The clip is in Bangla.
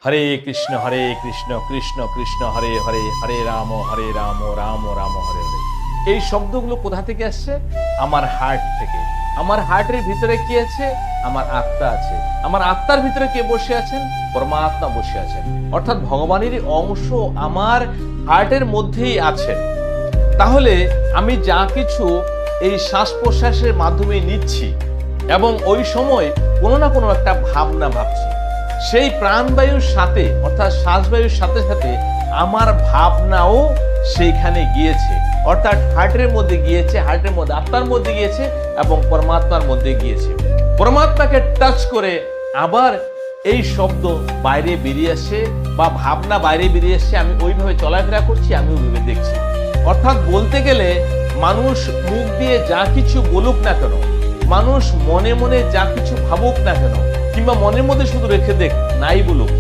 হরে কৃষ্ণ কৃষ্ণ কৃষ্ণ হরে হরে, হরে রাম রাম রাম হরে হরে। এই শব্দগুলো কোথা থেকে আসছে? আমার হার্ট থেকে। আমার হার্টের ভিতরে কি আছে? আমার আত্মা আছে। আমার আত্মার ভিতরে কে বসে আছেন? পরমাত্মা বসে আছেন। অর্থাৎ ভগবানেরই অংশ আমার হার্টের মধ্যেই আছেন। তাহলে আমি যা কিছু এই শ্বাস প্রশ্বাসের মাধ্যমে নিচ্ছি এবং ওই সময় কোনো না কোনো একটা ভাবনা ভাবছি, সেই প্রাণবায়ুর সাথে অর্থাৎ শ্বাসবায়ুর সাথে সাথে আমার ভাবনাও সেইখানে গিয়েছে, অর্থাৎ হার্টের মধ্যে গিয়েছে, হার্টের মধ্যে আত্মার মধ্যে গিয়েছে এবং পরমাত্মার মধ্যে গিয়েছে। পরমাত্মাকে টাচ করে আবার এই শব্দ বাইরে বেরিয়ে আসে বা ভাবনা বাইরে বেরিয়ে আসছে, আমি ওইভাবে চলাফেরা করছি, আমি ওইভাবে দেখছি। অর্থাৎ বলতে গেলে মানুষ মুখ দিয়ে যা কিছু বলুক না কেন, মানুষ মনে মনে যা কিছু ভাবুক না কেন, কিংবা মনের মধ্যে শুধু রেখে দেখ নাই বলুক,